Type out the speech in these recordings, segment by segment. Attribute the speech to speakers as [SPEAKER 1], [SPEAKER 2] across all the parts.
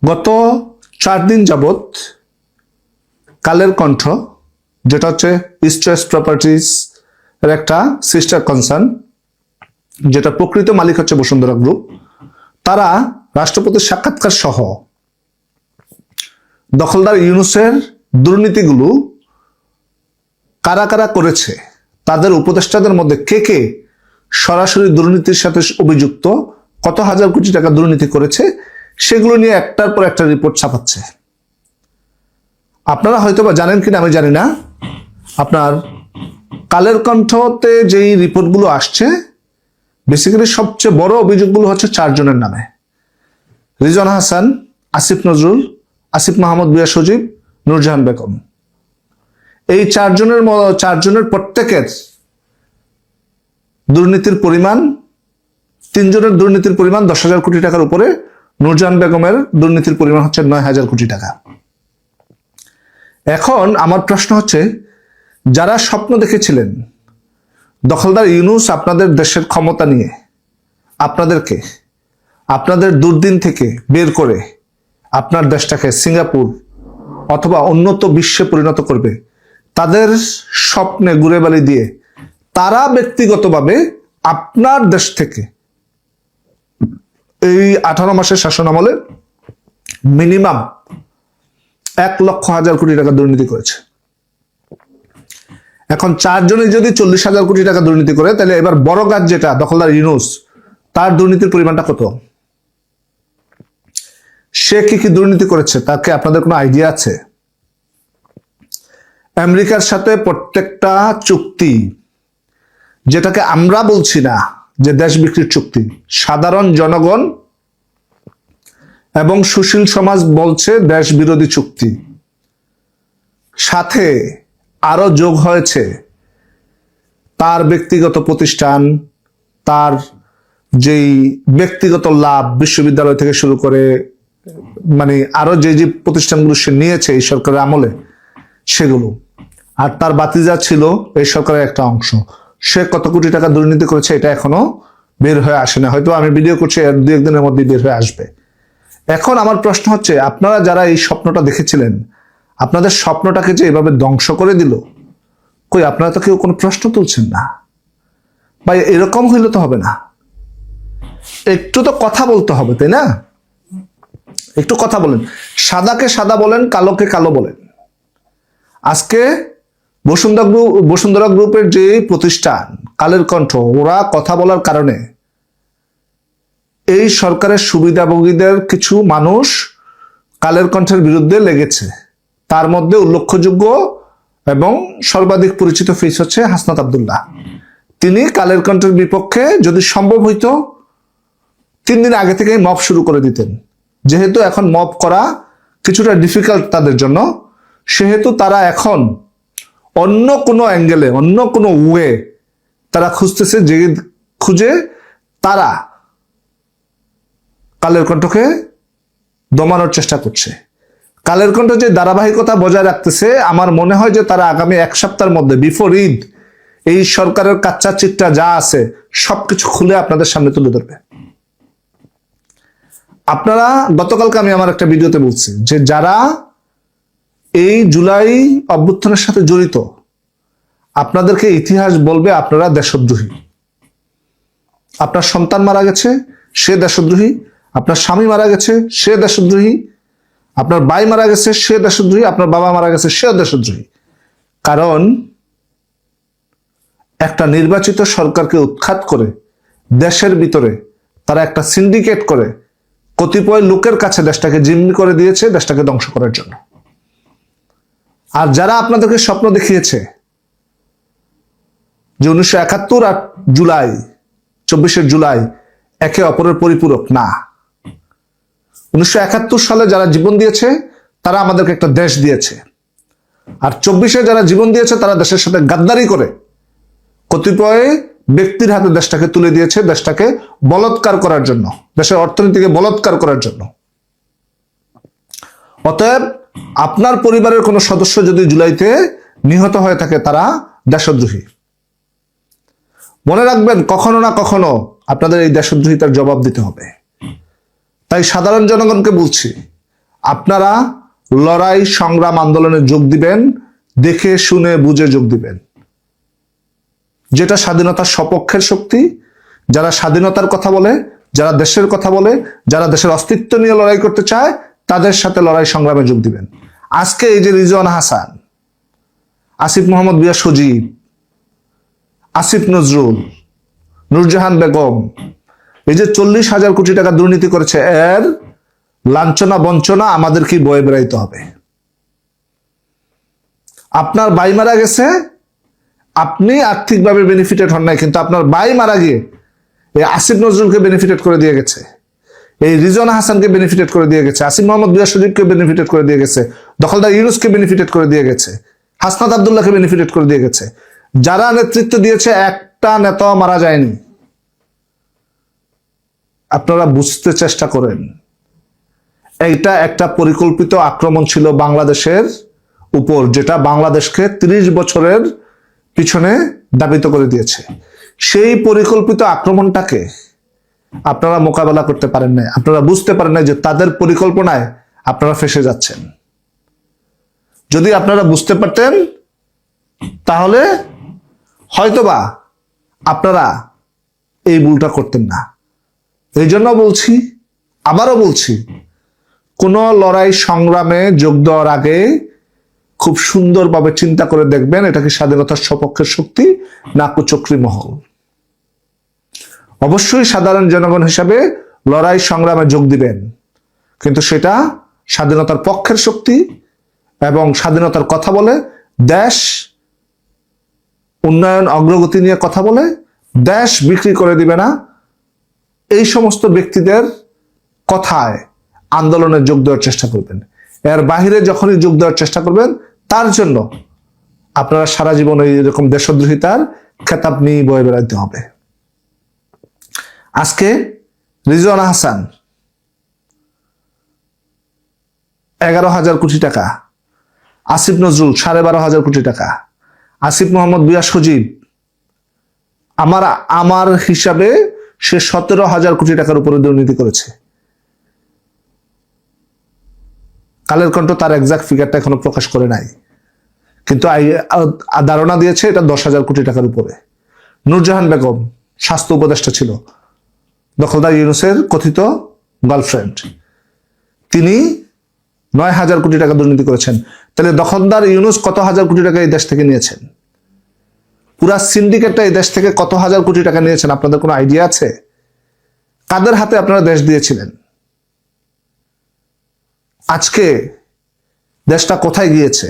[SPEAKER 1] গত 4 দিন যাবত কালের কণ্ঠ, যেটা হচ্ছে ইস্ট ওয়েস্ট প্রপার্টিজ এর একটা সিস্টার কনসার্ন, যেটা প্রকৃত মালিক হচ্ছে বসুন্ধরা গ্রুপ, তারা রাষ্ট্রপতির সাক্ষাৎকার সহ দখলদার ইউনূসের দুর্নীতিগুলো কারা কারা করেছে, তাদের উপদেষ্টাদের মধ্যে কে কে সরাসরি দুর্নীতির সাথে অভিযুক্ত, কত হাজার কোটি টাকা দুর্নীতি করেছে, সেগুলো নিয়ে একটার পর একটা রিপোর্ট ছাপাচ্ছে। আপনারা হয়তো বা জানেন কিনা আমি জানি না, আপনার কালের কণ্ঠতে যেই রিপোর্টগুলো আসছে, বেসিক্যালি সবচেয়ে বড় অভিযোগগুলো হচ্ছে 4 জনের নামে: রিজওয়ানা হাসান, আসিফ নজরুল, আসিফ মাহমুদ ভূঁইয়া সজীব, নূরজাহান বেগম। এই 4 জনের প্রত্যেকের দুর্নীতির পরিমাণ, 3 জনের দুর্নীতির পরিমাণ 10,000 কোটি টাকার উপরে, নূরজাহান বেগমের দুর্নীতির পরিমাণ হচ্ছে 9,000 কোটি টাকা। এখন আমার প্রশ্ন হচ্ছে, যারা স্বপ্ন দেখেছিলেন দখলদার ইউনূস আপনাদের দেশের ক্ষমতা নিয়ে আপনাদেরকে আপনাদের দুর্দিন থেকে বের করে আপনার দেশটাকে সিঙ্গাপুর অথবা উন্নত বিশ্বে পরিণত করবে, তাদের স্বপ্নে গুড়ে বালি দিয়ে তারা ব্যক্তিগতভাবে আপনার দেশ থেকে এই 18 মাসের শাসন আমলে মিনিমাম 1,00,000 কোটি টাকা দুর্নীতি করেছে। এখন 4 জনে যদি 40,000 কোটি টাকা দুর্নীতি করে, তাহলে এবার বড় গাছ যেটা দখলদার ইউনূস, তার দুর্নীতির পরিমাণটা কত? সে কি কি দুর্নীতি করেছে তাকে আপনাদের কোনো আইডিয়া আছে? আমেরিকার সাথে প্রত্যেকটা চুক্তি, যেটাকে আমরা বলছি না যে দেশ বিক্রির চুক্তি, সাধারণ জনগণ এবং সুশীল সমাজ বলছে দেশ বিরোধী চুক্তি, সাথে আরো যোগ হয়েছে তার ব্যক্তিগত প্রতিষ্ঠান, তার যেই ব্যক্তিগত লাভ বিশ্ববিদ্যালয় থেকে শুরু করে, মানে আরো যে যে প্রতিষ্ঠানগুলো সে নিয়েছে এই সরকারের আমলে, সেগুলো। আর তার বাতিজা ছিল এই সরকারের একটা অংশ। সে কত কোটি টাকা দুর্নীতি করেছে এটা এখনো বের হয়ে আসে না, হয়তো আমি ভিডিও করছি 2-1 দিনের মধ্যে বের হয়ে আসবে। এখন আমার প্রশ্ন হচ্ছে, আপনারা যারা এই স্বপ্নটা দেখেছিলেন, আপনাদের স্বপ্নটাকে যে এভাবে ধ্বংস করে দিল, কই আপনারা তো কেউ কোনো প্রশ্ন তুলছেন না ভাই। এরকম হইলে তো হবে না, একটু তো কথা বলতে হবে, তাই না? একটু কথা বলেন, সাদাকে সাদা বলেন, কালোকে কালো বলেন। আজকে বসুন্ধরা গ্রুপের যে প্রতিষ্ঠান কালের কণ্ঠ, ওরা কথা বলার কারণে এই সরকারের সুবিধাভোগীদের কিছু মানুষ কালের কণ্ঠের বিরুদ্ধে লেগেছে। তার মধ্যে উল্লেখযোগ্য এবং সর্বাধিক পরিচিত ফেস হচ্ছে হাসনাত আব্দুল্লাহ। তিনি কালের কণ্ঠের বিপক্ষে যদি সম্ভব হইতো 3 দিন আগে থেকেই মব শুরু করে দিতেন। যেহেতু এখন মব করা কিছুটা ডিফিকাল্ট তাদের জন্য, সেহেতু তারা এখন অন্য কোনো অ্যাঙ্গেলে, অন্য কোনো ওয়ে তারা খুঁজতেছে, যে খুঁজে তারা কালের কণ্ঠকে দমানোর চেষ্টা করছে। কালের কণ্ঠ যে ধারাবাহিকতা বজায় রাখতেছে, আমার মনে হয় যে তারা আগামী 1 সপ্তাহের মধ্যে বিফোর ঈদ এই সরকারের কাচ্চা চিট্টা যা আছে সবকিছু খুলে আপনাদের সামনে তুলে ধরবে। আপনারা গতকালকে আমি আমার একটা ভিডিওতে বলছি যে যারা এই জুলাই অভ্যুত্থানের সাথে জড়িত, আপনাদেরকে ইতিহাস বলবে আপনারা দেশদ্রোহী। আপনার সন্তান মারা গেছে, সে দেশদ্রোহী। আপনার স্বামী মারা গেছে, সে দেশদ্রোহী। আপনার ভাই মারা গেছে, সে দেশদ্রোহী। আপনার বাবা মারা গেছে, সে দেশদ্রোহী। কারণ একটা নির্বাচিত সরকারকে উৎখাত করে দেশের ভিতরে তারা একটা সিন্ডিকেট করে কতিপয় লোকের কাছে দেশটাকে জিম্মি করে দিয়েছে, দেশটাকে ধ্বংস করার জন্য। আর যারা আপনাদেরকে স্বপ্ন দেখিয়েছে যে 1971 আর জুলাই, 24 জুলাই একে অপরের পরিপূরক, না। 1971 সালে যারা জীবন দিয়েছে তারা আমাদেরকে একটা দেশ দিয়েছে, আর 24 যারা জীবন দিয়েছে তারা দেশের সাথে গাদ্দারি করে কতিপয় ব্যক্তির হাতে দেশটাকে তুলে দিয়েছে, দেশটাকে বলৎকার করার জন্য, দেশের অর্থনীতিকে বলৎকার করার জন্য। অতএব আপনার পরিবারের কোনো সদস্য যদি জুলাইতে নিহত হয়ে থাকে, তারা দেশদ্রোহী। মনে রাখবেন, কখনো না কখনো আপনাদের এই দেশদ্রোহিতার জবাব দিতে হবে। তাই সাধারণ জনগণকে বলছি, আপনারা লড়াই সংগ্রাম আন্দোলনে যোগ দিবেন, দেখে শুনে বুঝে যোগ দিবেন। যেটা স্বাধীনতার সপক্ষের শক্তি, যারা স্বাধীনতার কথা বলে, যারা দেশের কথা বলে, যারা দেশের অস্তিত্ব নিয়ে লড়াই করতে চায়, তাদের সাথে লড়াই সংগ্রামে যোগ দিবেন। আজকে এই যে রিজওয়ানা হাসান, আসিফ মোহাম্মদ বিয়া সজীব, আসিফ নজরুল, নূরজাহান বেগম, এই যে 40,000 কোটি টাকা দুর্নীতি করেছে, এর লাঞ্ছনা বঞ্চনা আমাদেরকে বয়ে বেড়াইতে হবে। আপনার ভাই মারা গেছে, আপনি আর্থিকভাবে বেনিফিটেড হন নাই, কিন্তু আপনার ভাই মারা গিয়ে এই আসিফ নজরুলকে বেনিফিটেড করে দিয়ে গেছে, এই রিজওয়ানা হাসানকে বেনিফিটেড করে দিয়ে গেছে, আসিফ মোহাম্মদ বিয়া সজীবকে বেনিফিটেড করে দিয়ে গেছে, দখলদার ইউনুসকে বেনিফিটেড করে দিয়ে গেছে, হাসনাত আব্দুল্লাহকে বেনিফিটেড করে দিয়ে গেছে। যারা নেতৃত্ব দিয়েছে, একটা নেতা মারা যায়নি। আপনারা বুঝতে চেষ্টা করেন, এইটা একটা পরিকল্পিত আক্রমণ ছিল বাংলাদেশের উপর, যেটা বাংলাদেশকে 30 বছরের পিছনে দাবিত করে দিয়েছে। সেই পরিকল্পিত আক্রমণটাকে আপনারা মোকাবেলা করতে পারেন না, আপনারা বুঝতে পারেন না যে তাদের পরিকল্পনায় আপনারা ফেঁসে যাচ্ছেন। যদি আপনারা বুঝতে পারতেন, তাহলে হয়তোবা আপনারা এই ভুলটা করতেন না। এই জন্য বলছি, আবারও বলছি, কোন লড়াই সংগ্রামে যোগ দেওয়ার আগে খুব সুন্দরভাবে চিন্তা করে দেখবেন, এটা কি স্বাধীনতার সপক্ষের শক্তি না কুচক্রী মহল। অবশ্যই সাধারণ জনগণ হিসাবে লড়াই সংগ্রামে যোগ দিবেন, কিন্তু সেটা স্বাধীনতার পক্ষের শক্তি এবং স্বাধীনতার কথা বলে, দেশ উন্নয়ন অগ্রগতি নিয়ে কথা বলে, দেশ বিক্রি করে দিবে না, এই সমস্ত ব্যক্তিদের কথায় আন্দোলনে যোগ দেওয়ার চেষ্টা করবেন। এর বাহিরে যখনই যোগ দেওয়ার চেষ্টা করবেন, তার জন্য আপনারা সারা জীবন এইরকম দেশদ্রোহিতার খেতাব নিয়ে বয়ে বেড়াতে হবে। আজকে রিজওয়ানা হাসান 11,000 কোটি টাকা, আসিফ নজরুল 12,500 কোটি টাকা, আসিফ মোহাম্মদ বিয়া সজীব আমার হিসাবে সে 17,000 কোটি টাকার উপরে দুর্নীতি করেছে। কালের কণ্ঠ তার এক্সাক্ট ফিগারটা এখনো প্রকাশ করে নাই, কিন্তু ধারণা দিয়েছে এটা 10,000 কোটি টাকার উপরে। নূরজাহান বেগম স্বাস্থ্য উপদেষ্টা ছিল, দখলদার ইউনুসের কথিত গার্লফ্রেন্ড, তিনি 9,000 কোটি টাকা দুর্নীতি করেছেন। তাহলে দখলদার ইউনুস কত হাজার কোটি টাকা এই দেশ থেকে নিয়েছেন? পুরা সিন্ডিকেটটা এই দেশ থেকে কত হাজার কোটি টাকা নিয়েছেন? আপনাদের কোনো আইডিয়া আছে? কাদের হাতে আপনারা দেশ দিয়েছিলেন? আজকে দেশটা কোথায় গিয়েছে?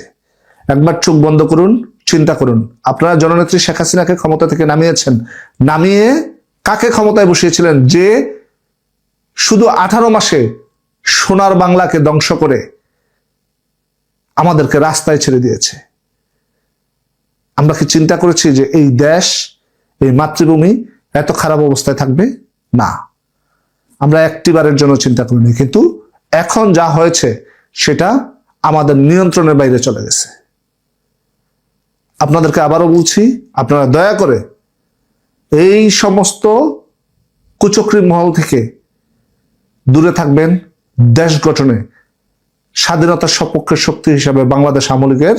[SPEAKER 1] একবার চোখ বন্ধ করুন, চিন্তা করুন। আপনারা জননেত্রী শেখ হাসিনাকে ক্ষমতা থেকে নামিয়েছেন, নামিয়ে কাকে ক্ষমতায় বসিয়েছিলেন? যে শুধু 18 মাসে সোনার বাংলাকে ধ্বংস করে আমাদেরকে রাস্তায় ছেড়ে দিয়েছে। আমরা কি চিন্তা করেছি যে এই দেশ, এই মাতৃভূমি এত খারাপ অবস্থায় থাকবে? না, আমরা একটিবারের জন্য চিন্তা করিনি। কিন্তু এখন যা হয়েছে সেটা আমাদের নিয়ন্ত্রণের বাইরে চলে গেছে। আপনাদেরকে আবারও বলছি, আপনারা দয়া করে এই সমস্ত কুচক্রী মহল থেকে দূরে থাকবেন। দেশ গঠনে স্বাধীনতার সপক্ষের শক্তি হিসাবে বাংলাদেশ আওয়ামী লীগের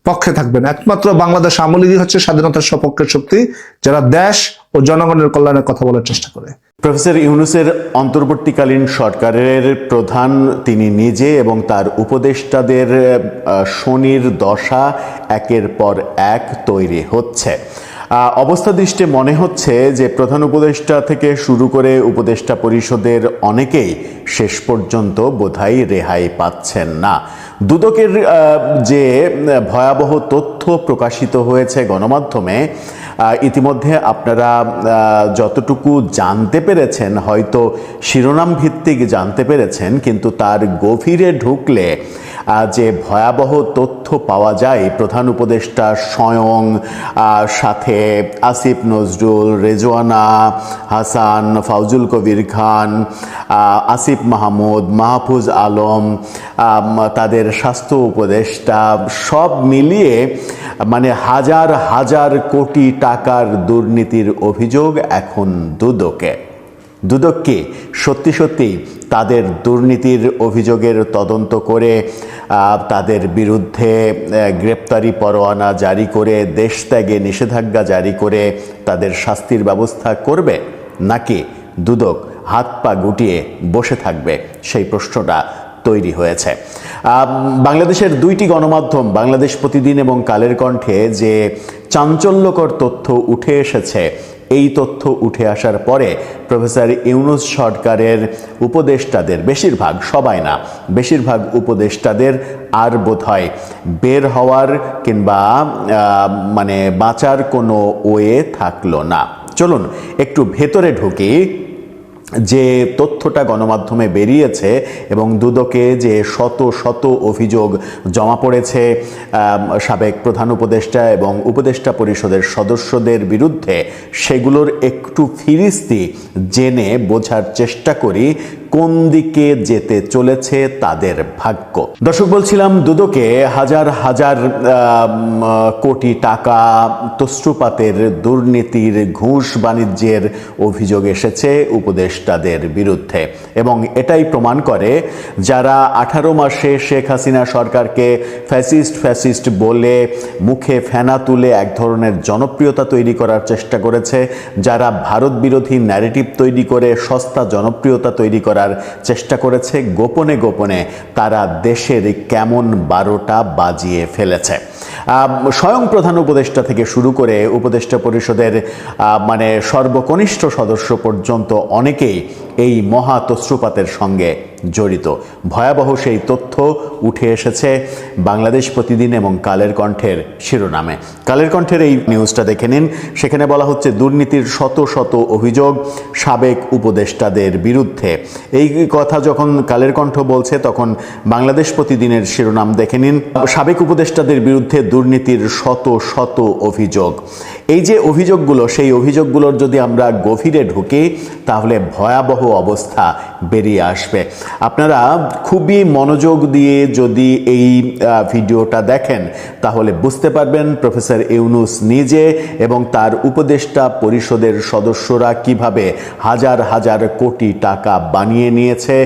[SPEAKER 1] পক্ষে থাকবেন। একমাত্র বাংলাদেশ আওয়ামী লীগই হচ্ছে স্বাধীনতার সপক্ষের শক্তি, যারা দেশ ও জনগণের কল্যাণের কথা বলার চেষ্টা করে।
[SPEAKER 2] প্রফেসর ইউনূসের অন্তর্বর্তীকালীন সরকারের প্রধান তিনি নিজে এবং তার উপদেষ্টাদের শনির দশা একের পর এক তৈরি হচ্ছে। অবস্থা দৃষ্টে মনে হচ্ছে যে প্রধান উপদেষ্টা থেকে শুরু করে উপদেষ্টা পরিষদের অনেকেই শেষ পর্যন্ত বোধহয় রেহাই পাচ্ছেন না। দুদকের যে ভয়াবহ তথ্য প্রকাশিত হয়েছে গণমাধ্যমে, ইতিমধ্যে আপনারা যতটুকু জানতে পেরেছেন, হয়তো শিরোনাম ভিত্তিক জানতে পেরেছেন, কিন্তু তার গভীরে ঢুকলে যে ভয়াবহ তথ্য পাওয়া যায়, প্রধান উপদেষ্টা স্বয়ং, সাথে আসিফ নজরুল, রেজওয়ানা হাসান, ফাউজুল কবির খান, আসিফ মাহমুদ, মাহফুজ আলম, তাদের স্বাস্থ্য উপদেষ্টা, সব মিলিয়ে মানে হাজার হাজার কোটি টাকার দুর্নীতির অভিযোগ এখন দুদকে। দুদককে সত্যি সত্যি তাদের দুর্নীতির অভিযোগের তদন্ত করে তাদের বিরুদ্ধে গ্রেপ্তারি পরোয়ানা জারি করে দেশ ত্যাগে নিষেধাজ্ঞা জারি করে তাদের শাস্তির ব্যবস্থা করবে, নাকি দুদক হাত পা গুটিয়ে বসে থাকবে? সেই প্রশ্নটা তৈরি হয়েছে। বাংলাদেশের দুইটি গণমাধ্যম বাংলাদেশ প্রতিদিন এবং কালের কণ্ঠে যে চাঞ্চল্যকর তথ্য উঠে এসেছে, এই তথ্য উঠে আসার পরে প্রফেসর ইউনূস সরকারের উপদেষ্টাদের, বেশিরভাগ, সবাই না, বেশিরভাগ উপদেষ্টাদের আর বোধহয় বের হওয়ার কিংবা মানে বাঁচার কোনো ওয়ে থাকলো না। চলুন একটু ভেতরে ঢুকি। যে তথ্যটা গণমাধ্যমে বেরিয়েছে এবং দুদকে যে শত শত অভিযোগ জমা পড়েছে সাবেক প্রধান উপদেষ্টা এবং উপদেষ্টা পরিষদের সদস্যদের বিরুদ্ধে, সেগুলোর একটু ফিরিস্তি জেনে বোঝার চেষ্টা করি কোন দিকে যেতে চলেছে তাদের ভাগ্য। দর্শক, বলছিলাম দুদকে হাজার হাজার কোটি টাকা তছরুপাতের, দুর্নীতির, ঘুষ বাণিজ্যের অভিযোগ এসেছে উপদেষ্টাদের বিরুদ্ধে এবং এটাই প্রমাণ করে যারা 18 মাসে শেখ হাসিনা সরকারকে ফ্যাসিস্ট বলে মুখে ফেনা তুলে এক ধরনের জনপ্রিয়তা তৈরি করার চেষ্টা করেছে, যারা ভারত বিরোধী ন্যারেটিভ তৈরি করে সস্তা জনপ্রিয়তা তৈরি করার চেষ্টা করেছে, গোপনে গোপনে তারা দেশের কেমন 12টা বাজিয়ে ফেলেছে। স্বয়ং প্রধান উপদেষ্টা থেকে শুরু করে উপদেষ্টা পরিষদের মানে সর্বকনিষ্ঠ সদস্য পর্যন্ত অনেকেই এই মহা তছরুপাতের সঙ্গে জড়িত। ভয়াবহ সেই তথ্য উঠে এসেছে বাংলাদেশ প্রতিদিন এবং কালের কণ্ঠের শিরোনামে। কালের কণ্ঠের এই নিউজটা দেখে নিন। সেখানে বলা হচ্ছে দুর্নীতির শত শত অভিযোগ সাবেক উপদেষ্টাদের বিরুদ্ধে। এই কথা যখন কালের কণ্ঠ বলছে তখন বাংলাদেশ প্রতিদিনের শিরোনাম দেখে নিন, সাবেক উপদেষ্টাদের বিরুদ্ধে দুর্নীতির শত শত অভিযোগ। এই যে অভিযোগগুলো, সেই অভিযোগগুলোর যদি আমরা গভীরে ঢুকি তাহলে ভয়াবহ অবস্থা বেরিয়ে আসবে। আপনারা খুবই মনোযোগ দিয়ে যদি এই ভিডিওটা দেখেন তাহলে বুঝতে পারবেন প্রফেসর ইউনূস নিজে এবং তার উপদেষ্টা পরিষদের সদস্যরা কিভাবে হাজার হাজার কোটি টাকা বানিয়ে নিয়েছে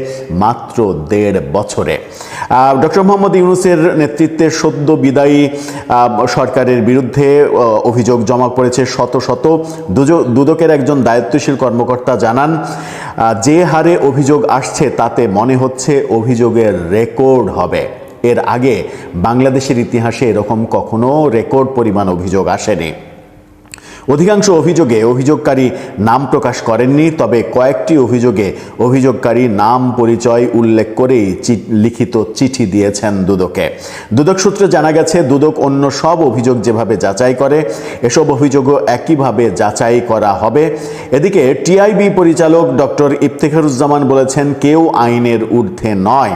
[SPEAKER 2] মাত্র 1.5 বছরে। ডক্টর মোহাম্মদ ইউনূসের নেতৃত্বে সদ্য বিদায়ী সরকারের বিরুদ্ধে অভিযোগ জমা পড়েছে শত শত। দুদকের একজন দায়িত্বশীল কর্মকর্তা জানান, যে হারে অভিযোগ আসছে তাতে মনে হচ্ছে অভিযোগের রেকর্ড হবে। এর আগে বাংলাদেশের ইতিহাসে এরকম কখনো রেকর্ড পরিমাণ অভিযোগ আসেনি। অধিকাংশ অভিযোগে অভিযোগকারী নাম প্রকাশ করেননি, তবে কয়েকটি অভিযোগে অভিযোগকারী নাম পরিচয় উল্লেখ করেই লিখিত চিঠি দিয়েছেন দুদকে। দুদক সূত্রে জানা গেছে, দুদক অন্য সব অভিযোগ যেভাবে যাচাই করে এসব অভিযোগও একইভাবে যাচাই করা হবে। এদিকে টিআইবি পরিচালক ডক্টর ইফতেখারুজ্জামান বলেছেন, কেউ আইনের ঊর্ধ্বে নয়।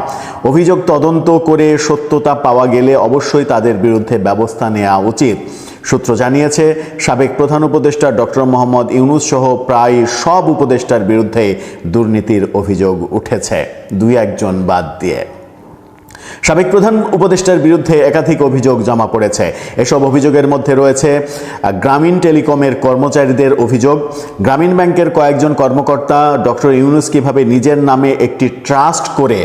[SPEAKER 2] অভিযোগ তদন্ত করে সত্যতা পাওয়া গেলে অবশ্যই তাদের বিরুদ্ধে ব্যবস্থা নেওয়া উচিত। সূত্র জানিয়েছে, সাবেক প্রধান উপদেষ্টা ডক্টর মোহাম্মদ ইউনূস সহ প্রায় সব উপদেষ্টার বিরুদ্ধে দুর্নীতির অভিযোগ উঠেছে, 2-1 জন বাদ দিয়ে। সাবেক প্রধান উপদেষ্টার বিরুদ্ধে একাধিক অভিযোগ জমা পড়েছে। এসব অভিযোগের মধ্যে রয়েছে গ্রামীণ টেলিকমের কর্মচারীদের অভিযোগ। গ্রামীণ ব্যাংকের কয়েকজন কর্মকর্তা ডক্টর ইউনূস কিভাবে নিজের নামে একটি ট্রাস্ট করে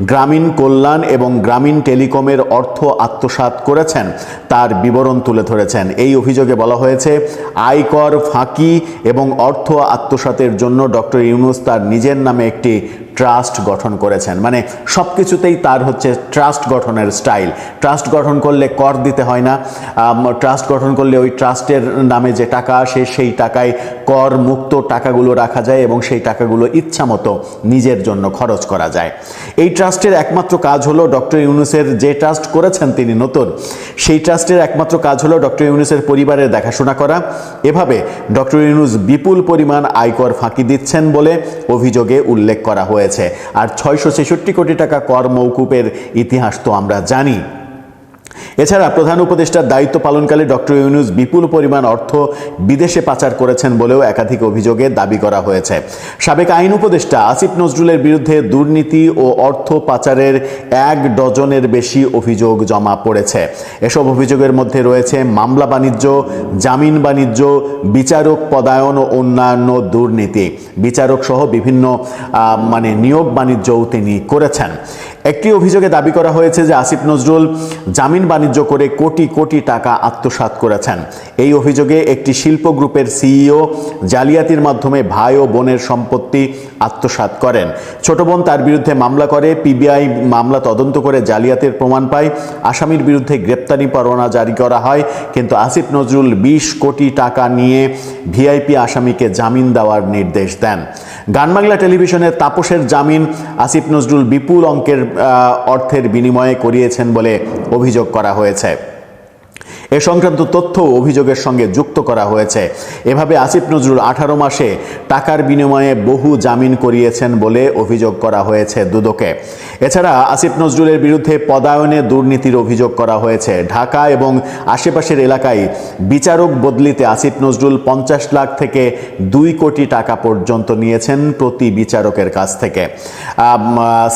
[SPEAKER 2] গ্রামীণ কল্যাণ এবং গ্রামীণ টেলিকমের অর্থ আত্মসাৎ করেছেন তার বিবরণ তুলে ধরেছেন। এই অভিযোগে বলা হয়েছে, আয়কর ফাঁকি এবং অর্থ আত্মসাতের জন্য ডক্টর ইউনূস তার নিজের নামে একটি ট্রাস্ট গঠন করেছেন। মানে সব কিছুতেই তার হচ্ছে ট্রাস্ট গঠনের স্টাইল। ট্রাস্ট গঠন করলে কর দিতে হয় না, ট্রাস্ট গঠন করলে ওই ট্রাস্টের নামে যে টাকা আসে সেই টাকায় কর মুক্ত টাকাগুলো রাখা যায় এবং সেই টাকাগুলো ইচ্ছা মতো নিজের জন্য খরচ করা যায়। এই ট্রাস্টের একমাত্র কাজ হলো ডক্টর ইউনূসের যে ট্রাস্ট করেছেন তিনি নতুন, সেই ট্রাস্টের একমাত্র কাজ হলো ডক্টর ইউনূসের পরিবারের দেখাশোনা করা। এভাবে ডক্টর ইউনূস বিপুল পরিমাণ আয়কর ফাঁকি দিচ্ছেন বলে অভিযোগে উল্লেখ করা হয়েছে। আর 666 কোটি টাকা কর মওকুফের ইতিহাস তো আমরা জানি। এছাড়া প্রধান উপদেষ্টার দায়িত্ব পালনকালে ডক্টর ইউনূস বিপুল পরিমাণ অর্থ বিদেশে পাচার করেছেন বলেও একাধিক অভিযোগে দাবি করা হয়েছে। সাবেক আইন উপদেষ্টা আসিফ নজরুলের বিরুদ্ধে দুর্নীতি ও অর্থ পাচারের 1 ডজনের বেশি অভিযোগ জমা পড়েছে। এসব অভিযোগের মধ্যে রয়েছে মামলা বাণিজ্য, জামিন বাণিজ্য, বিচারক পদায়ন ও অন্যান্য দুর্নীতি। বিচারক সহ বিভিন্ন নিয়োগ বাণিজ্যও তিনি করেছেন। একটি অভিযোগে দাবি করা হয়েছে যে আসিফ নজরুল জামিন বাণিজ্য করে কোটি কোটি টাকা আত্মসাৎ করেছেন। এই অভিযোগে একটি শিল্প গ্রুপের সিইও জালিয়াতির মাধ্যমে ভাই ও বোনের সম্পত্তি আত্মসাৎ করেন। ছোট বোন তার বিরুদ্ধে মামলা করে, পিবিআই মামলা তদন্ত করে জালিয়াতির প্রমাণ পায়। আসামির বিরুদ্ধে গ্রেপ্তারি পরোয়ানা জারি করা হয়, কিন্তু আসিফ নজরুল 20 কোটি টাকা নিয়ে ভিআইপি আসামিকে জামিন দেওয়ার নির্দেশ দেন। গান বাংলা টেলিভিশনের তাপসের জামিন আসিফ নজরুল বিপুল অঙ্কের অর্থের বিনিময়ে করিয়েছেন বলে অভিযোগ করা হয়েছে। এ সংক্রান্ত তথ্য অভিযোগের সঙ্গে যুক্ত করা হয়েছে। এভাবে আসিফ নজরুল 18 মাসে টাকার বিনিময়ে বহু জামিন করিয়েছেন বলে অভিযোগ করা হয়েছে দুদকে। এছাড়া আসিফ নজরুলের বিরুদ্ধে পদায়নে দুর্নীতির অভিযোগ করা হয়েছে। ঢাকা এবং আশেপাশের এলাকায় বিচারক বদলিতে আসিফ নজরুল 50 লাখ থেকে 2 কোটি টাকা পর্যন্ত নিয়েছেন প্রতি বিচারকের কাছ থেকে।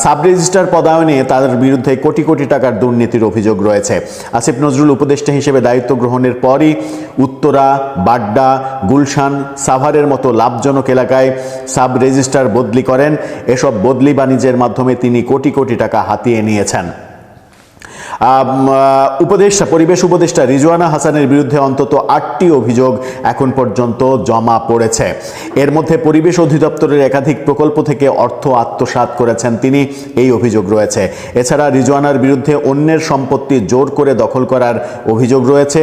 [SPEAKER 2] সাব রেজিস্ট্রার পদায়নে তার বিরুদ্ধে কোটি কোটি টাকার দুর্নীতির অভিযোগ রয়েছে। আসিফ নজরুল উপদেষ্টা হিসেবে দায়িত্ব গ্রহণের পরই উত্তরা, বাড্ডা, গুলশান, সাভারের মতো লাভজনক এলাকায় সাব রেজিস্ট্রার বদলি করেন। এসব বদলি বাণিজ্যের মাধ্যমে তিনি কোটি কোটি টাকা হাতিয়ে নিয়েছেন। পরিবেশ উপদেষ্টা রিজওয়ানা হাসানের বিরুদ্ধে অন্তত 8টি অভিযোগ এখন পর্যন্ত জমা পড়েছে। এর মধ্যে পরিবেশ অধিদপ্তরের একাধিক প্রকল্প থেকে অর্থ আত্মসাৎ করেছেন তিনি, এই অভিযোগ রয়েছে। এছাড়া রিজওয়ানার বিরুদ্ধে অন্যের সম্পত্তি জোর করে দখল করার অভিযোগ রয়েছে।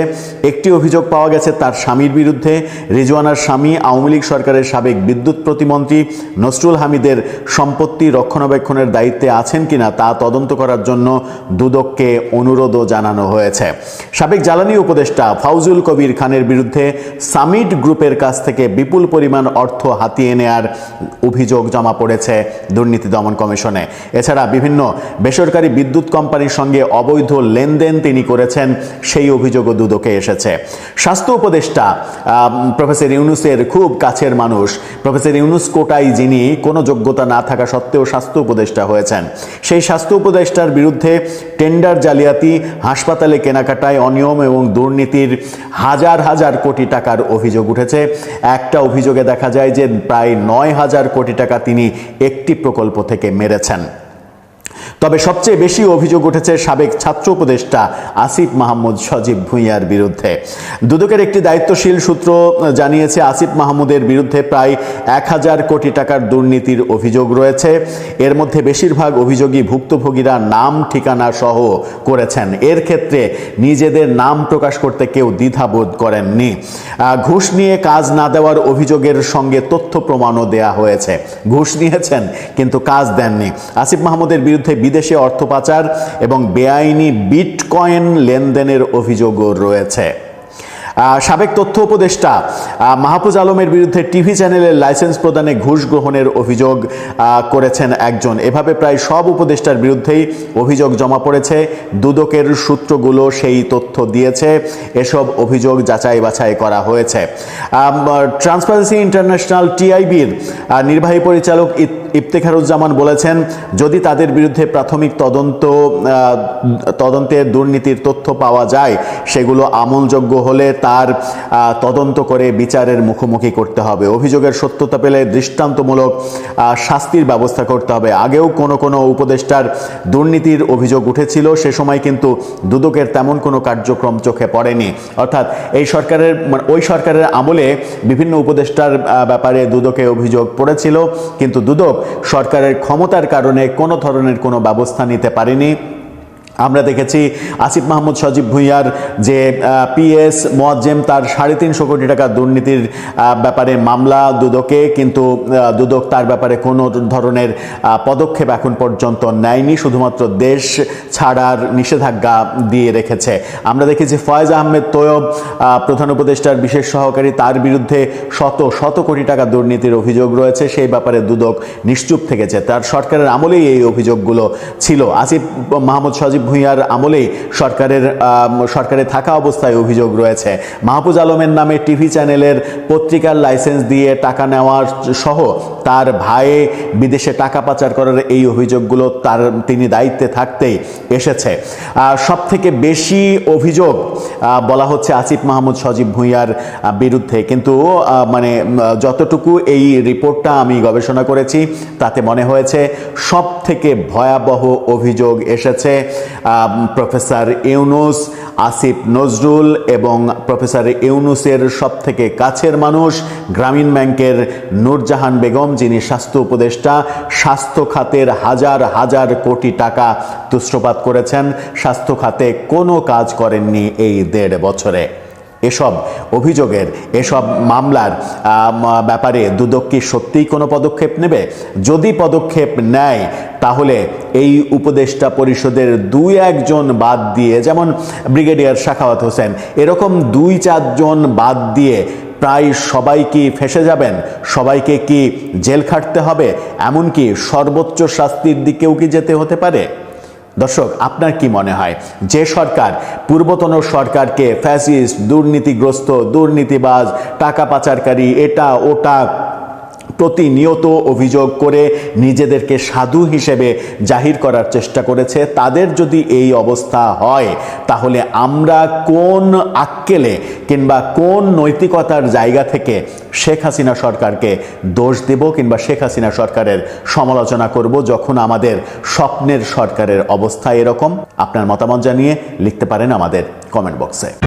[SPEAKER 2] একটি অভিযোগ পাওয়া গেছে তার স্বামীর বিরুদ্ধে। রিজওয়ানার স্বামী আওয়ামী লীগ সরকারের সাবেক বিদ্যুৎ প্রতিমন্ত্রী নসরুল হামিদের সম্পত্তি রক্ষণাবেক্ষণের দায়িত্বে আছেন কিনা তা তদন্ত করার জন্য দুদককে অনুরোধও জানানো হয়েছে। সাবেক জ্বালানি উপদেষ্টা ফাউজুল কবির খানের বিরুদ্ধে সামিট গ্রুপের কাছ থেকে বিপুল পরিমাণ অর্থ হাতিয়ে নেয়ার অভিযোগ জমা পড়েছে দুর্নীতি দমন কমিশনে। এছাড়া বিভিন্ন বেসরকারি বিদ্যুৎ কোম্পানির সঙ্গে অবৈধ লেনদেন তিনি করেছেন, সেই অভিযোগও দুদকে এসেছে। স্বাস্থ্য উপদেষ্টা প্রফেসর ইউনূসের খুব কাছের মানুষ, প্রফেসর ইউনূস কোটায় যিনি কোনো যোগ্যতা না থাকা সত্ত্বেও স্বাস্থ্য উপদেষ্টা হয়েছেন, সেই স্বাস্থ্য উপদেষ্টার বিরুদ্ধে টেন্ডার জালিয়াতি, হাসপাতালে কেনাকাটায় অনিয়ম এবং দুর্নীতির হাজার হাজার কোটি টাকার অভিযোগ উঠেছে। একটা অভিযোগে দেখা যায় যে প্রায় 9,000 কোটি টাকা তিনি একটি প্রকল্প থেকে মেরেছেন। তবে সবচেয়ে বেশি অভিযোগ উঠেছে সাবেক ছাত্র উপদেষ্টা আসিফ মাহমুদ সজীব ভুঁইয়ার বিরুদ্ধে। দুদকের একটি দায়িত্বশীল সূত্র জানিয়েছে আসিফ মাহমুদের বিরুদ্ধে প্রায় 1,000 কোটি টাকার দুর্নীতির অভিযোগ রয়েছে। এর মধ্যে বেশিরভাগ অভিযোগই ভুক্তভোগীরা নাম ঠিকানা সহ করেছেন। এর ক্ষেত্রে নিজেদের নাম প্রকাশ করতে কেউ দ্বিধাবোধ করেননি। ঘুষ নিয়ে কাজ না দেওয়ার অভিযোগের সঙ্গে তথ্য প্রমাণও দেয়া হয়েছে। ঘুষ নিয়েছেন কিন্তু কাজ দেননি। আসিফ মাহমুদের বিরুদ্ধে বিদেশে অর্থ পাচার এবং বেআইনি বিটকয়েন লেনদেনের অভিযোগও রয়েছে। সাবেক তথ্য উপদেষ্টা মাহফুজ আলমের বিরুদ্ধে টিভি চ্যানেলের লাইসেন্স প্রদানে ঘুষ গ্রহণের অভিযোগ করেছেন একজন। এভাবে প্রায় সব উপদেষ্টার বিরুদ্ধেই অভিযোগ জমা পড়েছে। দুদকের সূত্রগুলো সেই তথ্য দিয়েছে। এসব অভিযোগ যাচাই বাছাই করা হয়েছে। ট্রান্সপারেন্সি ইন্টারন্যাশনাল টিআইবির নির্বাহী পরিচালক ইফতেখারুজ্জামান বলেছেন, যদি তাদের বিরুদ্ধে প্রাথমিক তদন্তের দুর্নীতির তথ্য পাওয়া যায়, সেগুলো আমলযোগ্য হলে তার তদন্ত করে বিচারের মুখোমুখি করতে হবে। অভিযোগের সত্যতা পেলে দৃষ্টান্তমূলক শাস্তির ব্যবস্থা করতে হবে। আগেও কোনো উপদেষ্টার দুর্নীতির অভিযোগ উঠেছিল, সে সময় কিন্তু দুদকের তেমন কোনো কার্যক্রম চোখে পড়েনি। অর্থাৎ ওই সরকারের আমলে বিভিন্ন উপদেষ্টার ব্যাপারে দুদকে অভিযোগ পড়েছিল, কিন্তু দুদক সরকারের ক্ষমতার কারণে কোনো ধরনের কোনো ব্যবস্থা নিতে পারেনি। আমরা দেখেছি আসিফ মাহমুদ সজীব ভুঁইয়ার যে পিএস মোয়াজ্জেম, তার 350 কোটি টাকা দুর্নীতির ব্যাপারে মামলা দুদকে, কিন্তু দুদক তার ব্যাপারে কোনো ধরনের পদক্ষেপ এখন পর্যন্ত নেয়নি, শুধুমাত্র দেশ ছাড়ার নিষেধাজ্ঞা দিয়ে রেখেছে। আমরা দেখেছি ফয়েজ আহমেদ তৈয়ব, প্রধান উপদেষ্টার বিশেষ সহকারী, তার বিরুদ্ধে শত কোটি টাকা দুর্নীতির অভিযোগ রয়েছে। সেই ব্যাপারে দুদক নিশ্চুপ থেকেছে। তার সরকারের আমলেই এই অভিযোগগুলো ছিল। আসিফ মাহমুদ সজীব ভূঁইয়ার আমলেই সরকারে থাকা অবস্থায় অভিযোগ রয়েছে। মাহফুজ আলমের নামে টিভি চ্যানেলের পত্রিকার লাইসেন্স দিয়ে টাকা নেওয়ার সহ তার ভাই বিদেশে টাকা পাচার করার এই অভিযোগগুলো তিনি দায়িত্বে থাকতেই এসেছে। সব থেকে বেশি অভিযোগ বলা হচ্ছে আসিফ মাহমুদ সজীব ভূঁইয়ার বিরুদ্ধে, কিন্তু মানে যতটুকু এই রিপোর্টটা আমি গবেষণা করেছি তাতে মনে হয়েছে সব থেকে ভয়াবহ অভিযোগ এসেছে প্রফেসর ইউনুস, আসিফ নজরুল এবং প্রফেসর ইউনুসের সব থেকে কাছের মানুষ গ্রামীণ ব্যাংকের নূরজাহান বেগম, যিনি স্বাস্থ্য উপদেষ্টা, স্বাস্থ্য খাতের হাজার হাজার কোটি টাকা তুষ্টপাত করেছেন, স্বাস্থ্য খাতে কোনো কাজ করেননি এই 1.5 বছরে। এসব অভিযোগের, এসব মামলার ব্যাপারে দুদক কি সত্যিই কোনো পদক্ষেপ নেবে? যদি পদক্ষেপ নেয় তাহলে এই উপদেষ্টা পরিষদের 2-1 জন বাদ দিয়ে, যেমন ব্রিগেডিয়ার সাখাওয়াত হোসেন, এরকম 2-4 জন বাদ দিয়ে প্রায় সবাই কি ফেঁসে যাবেন? সবাইকে কি জেল খাটতে হবে? এমনকি সর্বোচ্চ শাস্তির দিকেও কি যেতে হতে পারে? দর্শক, আপনার কি মনে হয় যে সরকার পূর্বতন সরকারকে ফ্যাসিস্ট, দুর্নীতিগ্রস্ত, দুর্নীতিবাজ, টাকা পাচারকারী, এটা ওটা প্রতিনিয়ত অভিযোগ করে নিজেদেরকে সাধু হিসেবে জাহির করার চেষ্টা করেছে, তাদের যদি এই অবস্থা হয় তাহলে আমরা কোন আক্কেলে কিংবা কোন নৈতিকতার জায়গা থেকে শেখ হাসিনা সরকারকে দোষ দেব কিংবা শেখ হাসিনা সরকারের সমালোচনা করব, যখন আমাদের স্বপ্নের সরকারের অবস্থা এরকম? আপনার মতামত জানিয়ে লিখতে পারেন আমাদের কমেন্ট বক্সে।